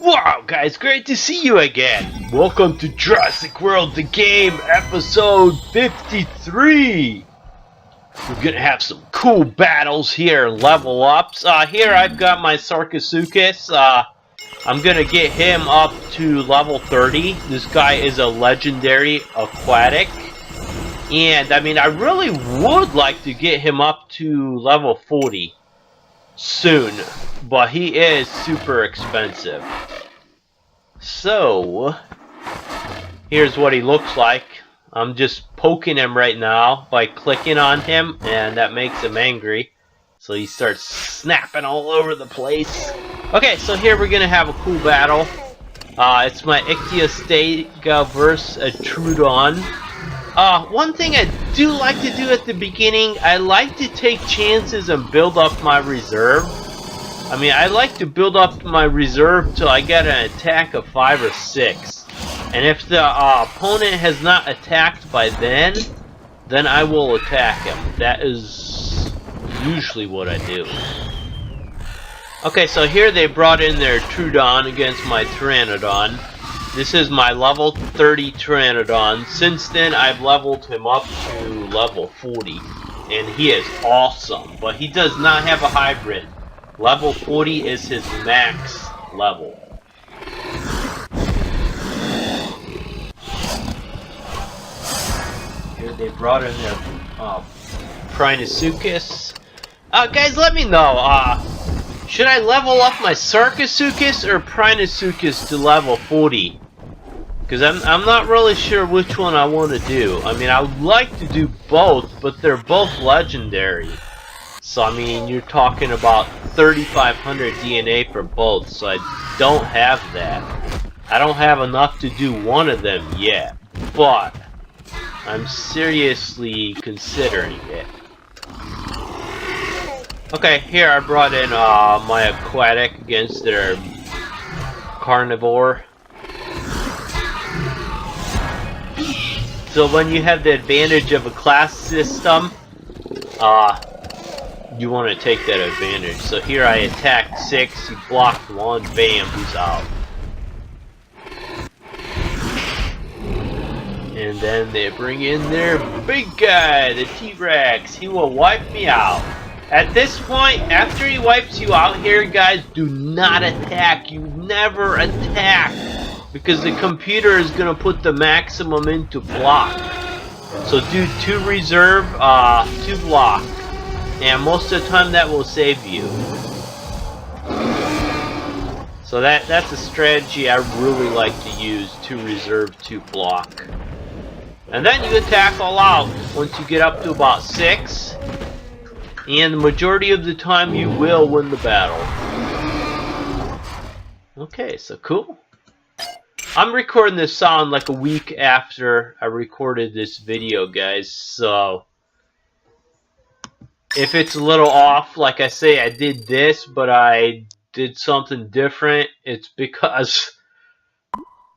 Wow, guys, great to see you again. Welcome to Jurassic World the Game, episode 53. We're gonna have some cool battles here, level ups. Here I've got my Sarcosuchus. I'm gonna get him up to level 30. This guy is a legendary aquatic. And, I mean, I really would like to get him up to level 40 soon. But he is super expensive. So, here's what he looks like. I'm just poking him right now by clicking on him, and that makes him angry. So he starts snapping all over the place. Okay, so here we're gonna have a cool battle. It's my Ichthyostega versus a Troodon. One thing I do like to do at the beginning, I like to take chances and build up my reserve. I mean, I like to build up my reserve till I get an attack of 5 or 6. And if the opponent has not attacked by then I will attack him. That is usually what I do. Okay, so here they brought in their Troodon against my Pteranodon. This is my level 30 Pteranodon. Since then, I've leveled him up to level 40. And he is awesome. But he does not have a hybrid. Level 40 is his max level. Here they brought in their Prinosuchus. Guys, let me know. Should I level up my Sarcosuchus or Prinosuchus to level 40? Because I'm not really sure which one I want to do. I mean, I would like to do both, but they're both legendary. So, I mean, you're talking about 3,500 DNA for both, so I don't have that. I don't have enough to do one of them yet, but I'm seriously considering it. Okay, here I brought in my aquatic against their carnivore. So when you have the advantage of a class system, you want to take that advantage. So here I attacked 6, he blocked 1, bam, he's out. And then they bring in their big guy, the T-Rex. He will wipe me out. At this point, after he wipes you out here, guys, do not attack. You never attack. Because the computer is going to put the maximum into block. So do 2 reserve, 2 block. And most of the time that will save you. So that's a strategy I really like to use, 2 reserve, 2 block. And then you attack all out once you get up to about 6. And the majority of the time you will win the battle. Okay, so cool. I'm recording this sound like a week after I recorded this video, guys, so if it's a little off, like I say, I did this, but I did something different, it's because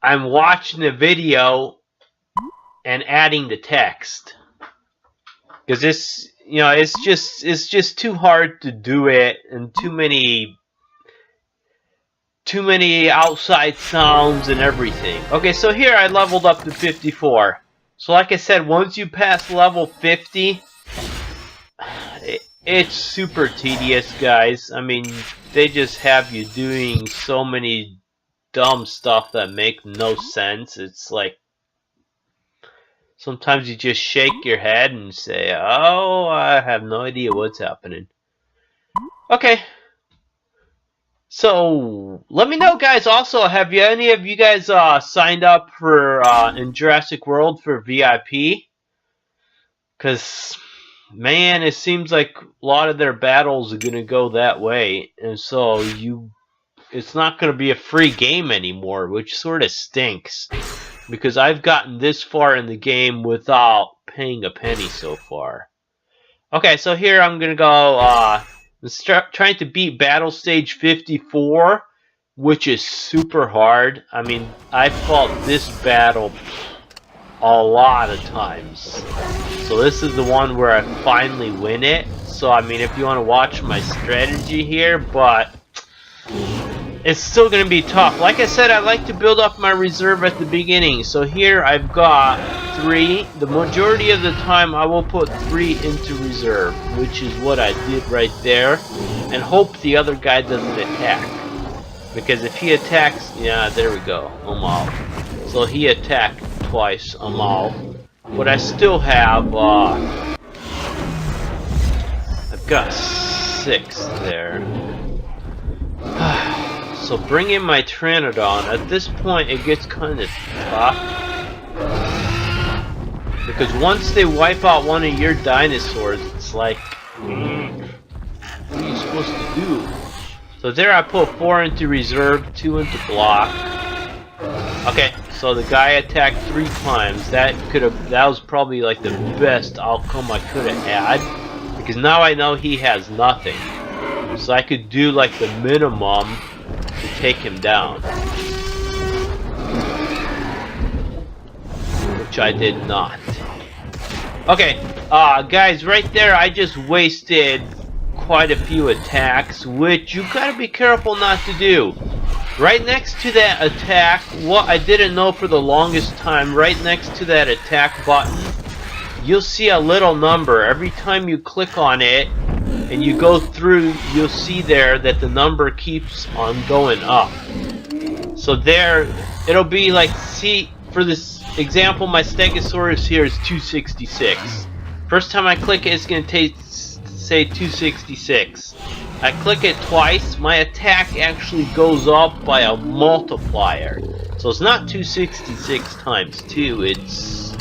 I'm watching the video and adding the text. Because this, you know, it's just too hard to do it, and too many outside sounds and everything. Okay, so here I leveled up to 54. So like I said, once you pass level 50, it's super tedious, guys. I mean, they just have you doing so many dumb stuff that make no sense. It's like, sometimes you just shake your head and say, oh, I have no idea what's happening. Okay. So, let me know, guys. Also, have any of you guys signed up for in Jurassic World for VIP? Because, man, it seems like a lot of their battles are going to go that way. And so, it's not going to be a free game anymore, which sort of stinks. Because I've gotten this far in the game without paying a penny so far. Okay, so here I'm going to go trying to beat battle stage 54, which is super hard. I mean, I fought this battle a lot of times. So this is the one where I finally win it. So, I mean, if you want to watch my strategy here, but it's still going to be tough. Like I said, I like to build up my reserve at the beginning. So here I've got 3. The majority of the time I will put 3 into reserve, which is what I did right there. And hope the other guy doesn't attack. Because if he attacks, yeah, there we go, I'm out. So he attacked twice, I'm out. But I still have, I've got 6 there. So bring in my Pteranodon. At this point it gets kind of tough. Because once they wipe out one of your dinosaurs, it's like, what are you supposed to do? So there I put 4 into reserve, 2 into block. Okay, so the guy attacked 3 times. That was probably like the best outcome I could have had. Because now I know he has nothing. So I could do like the minimum to take him down. Which I did not. Okay, guys, right there I just wasted quite a few attacks, which you gotta be careful not to do. Right next to that attack, what I didn't know for the longest time, right next to that attack button, you'll see a little number. Every time you click on it and you go through, you'll see there that the number keeps on going up. So there, it'll be like, see, for this example, my Stegosaurus here is 266. First time I click it, it's going to say 266. I click it twice, my attack actually goes up by a multiplier. So it's not 266 times 2, it's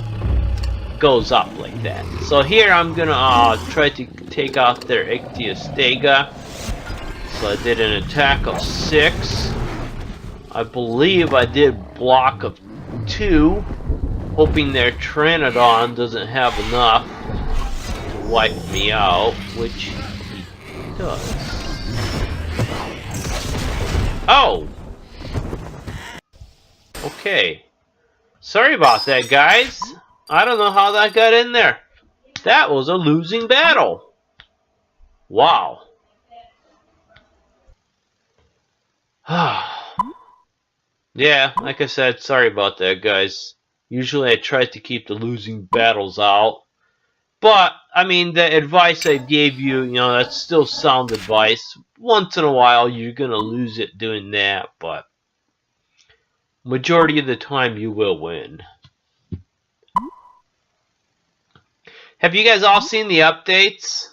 goes up like that. So here I'm gonna try to take out their Ichthyostega. So I did an attack of 6. I believe I did block of 2, hoping their Pteranodon doesn't have enough to wipe me out, which he does. Oh! Okay. Sorry about that, guys. I don't know how that got in there. That was a losing battle. Wow. Yeah, like I said, sorry about that, guys. Usually I try to keep the losing battles out. But, I mean, the advice I gave you, you know, that's still sound advice. Once in a while, you're going to lose it doing that, but majority of the time, you will win. Have you guys all seen the updates?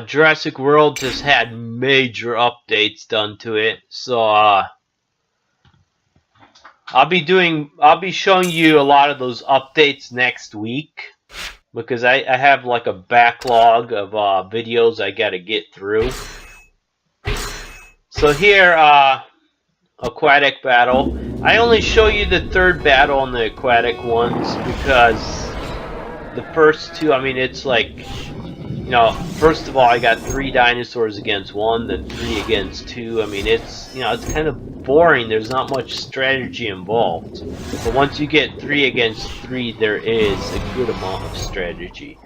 Jurassic World just had major updates done to it, so I'll be showing you a lot of those updates next week, because I have like a backlog of videos I gotta get through. So here, aquatic battle. I only show you the 3rd battle on the aquatic ones because the first 2, I mean, it's like, you know, first of all, I got 3 dinosaurs against 1, then 3 against 2. I mean, it's, you know, it's kind of boring. There's not much strategy involved. But once you get 3 against 3, there is a good amount of strategy.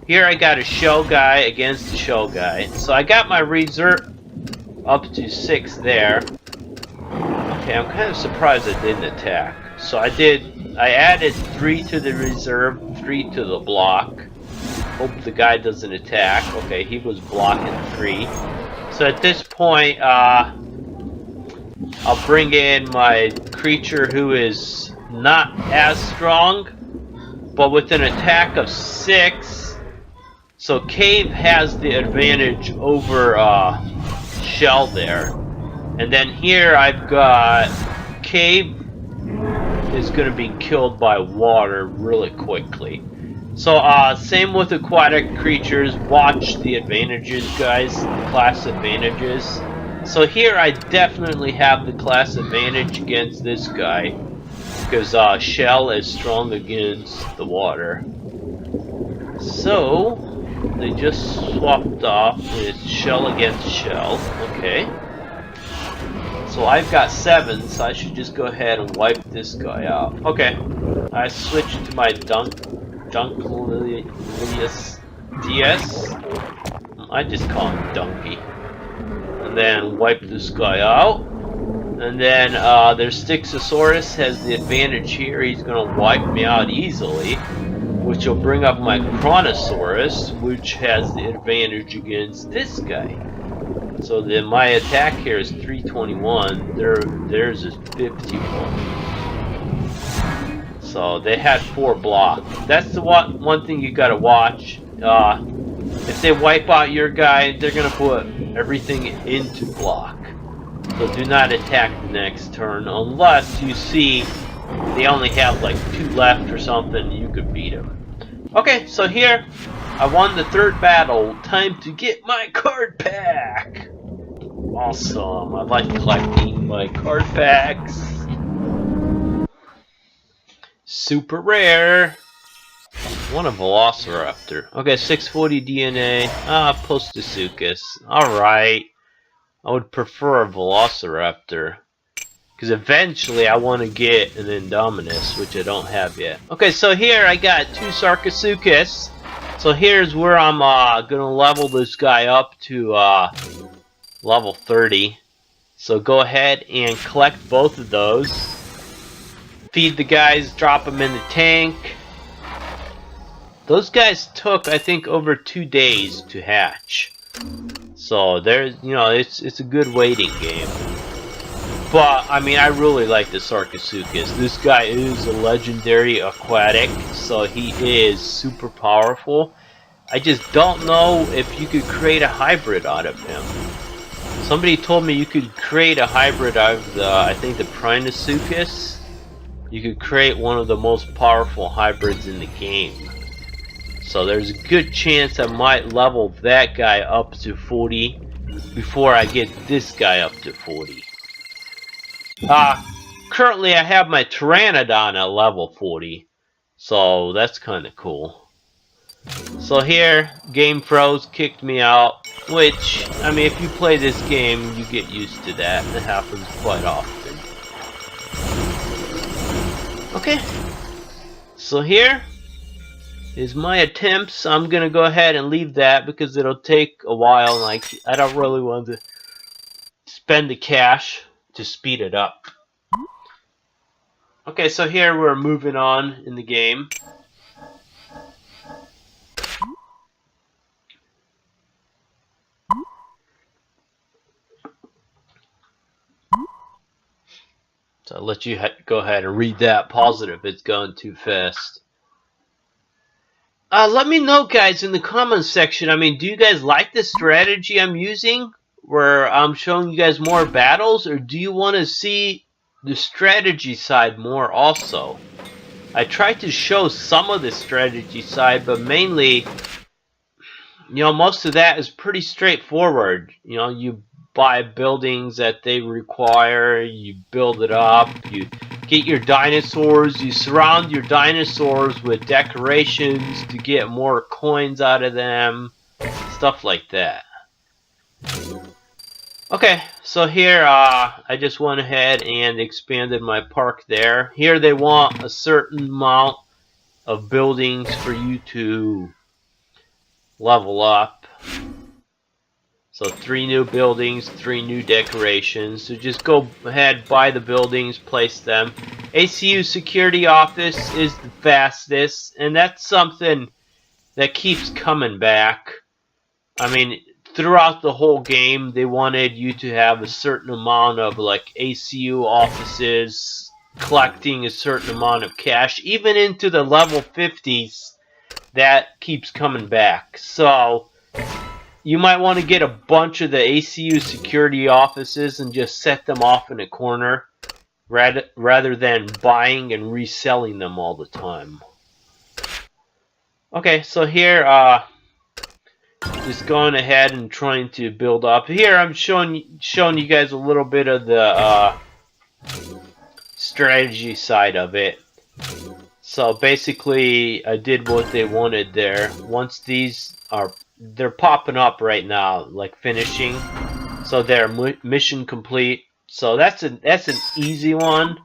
Here I got a shell guy against a shell guy. So I got my reserve up to 6 there. Okay, I'm kind of surprised I didn't attack. So I added 3 to the reserve, 3 to the block. Hope the guy doesn't attack. Okay, he was blocking 3. So at this point, I'll bring in my creature who is not as strong, but with an attack of 6. So Cave has the advantage over Shell there. And then here I've got Cave is going to be killed by water really quickly. So, same with aquatic creatures. Watch the advantages, guys. The class advantages. So here I definitely have the class advantage against this guy, because Shell is strong against the water. So, they just swapped off. It's Shell against Shell. Okay. So I've got 7, so I should just go ahead and wipe this guy out. Okay. I switched to my Dunkleus DS. I just call him Donkey. And then wipe this guy out. And then their Styxosaurus has the advantage here. He's going to wipe me out easily, which will bring up my Chronosaurus, which has the advantage against this guy. So then my attack here is 321. Theirs is 51. So they had 4 block. That's the one thing you got to watch. If they wipe out your guy, they're going to put everything into block. So do not attack the next turn unless you see they only have like 2 left or something. You could beat them. Okay, so here I won the 3rd battle. Time to get my card pack. Awesome. I like collecting my card packs. Super rare. I want a Velociraptor. Okay, 640 DNA. Postosuchus. Alright. I would prefer a Velociraptor. Because eventually I want to get an Indominus, which I don't have yet. Okay, so here I got 2 Sarcosuchus. So here's where I'm going to level this guy up to level 30. So go ahead and collect both of those. Feed the guys, drop them in the tank. Those guys took, I think, over 2 days to hatch. So there's, you know, it's a good waiting game. But I mean, I really like the Sarcosuchus. This guy is a legendary aquatic, so he is super powerful. I just don't know if you could create a hybrid out of him. Somebody told me you could create a hybrid out of the, I think, the Prinosuchus. You could create one of the most powerful hybrids in the game. So there's a good chance I might level that guy up to 40 before I get this guy up to 40. Currently I have my Pteranodon at level 40. So that's kind of cool. So here, game froze, kicked me out. Which, I mean, if you play this game, you get used to that. It happens quite often. Okay. So here is my attempts. I'm gonna go ahead and leave that because it'll take a while, and I don't really want to spend the cash to speed it up. Okay, so here we're moving on in the game. So I'll let you go ahead and read that. Pause it if it's going too fast. Let me know, guys, in the comments section. I mean, do you guys like the strategy I'm using, where I'm showing you guys more battles, or do you want to see the strategy side more also? I tried to show some of the strategy side, but mainly, you know, most of that is pretty straightforward. You know, you buy buildings that they require, you build it up, you get your dinosaurs, you surround your dinosaurs with decorations to get more coins out of them, stuff like that. Okay, so here I just went ahead and expanded my park there. Here they want a certain amount of buildings for you to level up. So 3 new buildings, 3 new decorations. So just go ahead, buy the buildings, place them. ACU security office is the fastest, and that's something that keeps coming back. I mean, throughout the whole game, they wanted you to have a certain amount of like ACU offices, collecting a certain amount of cash, even into the level 50s. That keeps coming back. So you might want to get a bunch of the ACU security offices and just set them off in a corner rather than buying and reselling them all the time. Okay, so here, just going ahead and trying to build up. Here I'm showing you guys a little bit of the strategy side of it. So basically, I did what they wanted there. Once they're popping up right now, like finishing. So they're mission complete. So that's an easy one.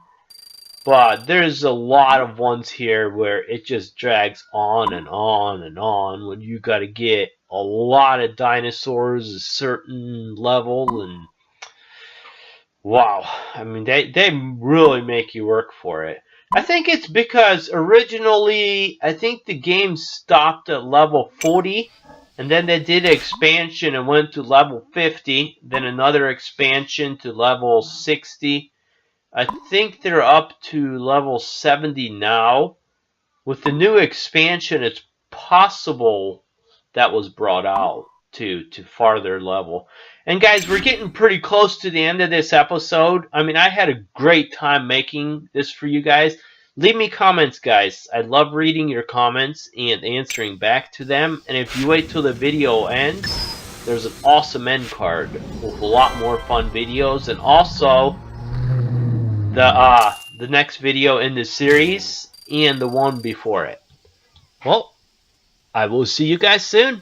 But there's a lot of ones here where it just drags on and on and on when you got to get a lot of dinosaurs a certain level, and Wow, I mean they really make you work for it. I think it's because originally I think the game stopped at level 40 and then they did an expansion and went to level 50, then another expansion to level 60. I think they're up to level 70 now. With the new expansion, it's possible that was brought out to farther level. And guys, we're getting pretty close to the end of this episode. I mean, I had a great time making this for you guys. Leave me comments, guys. I love reading your comments and answering back to them. And if you wait till the video ends, there's an awesome end card with a lot more fun videos, and also the next video in the series and the one before it. Well, I will see you guys soon.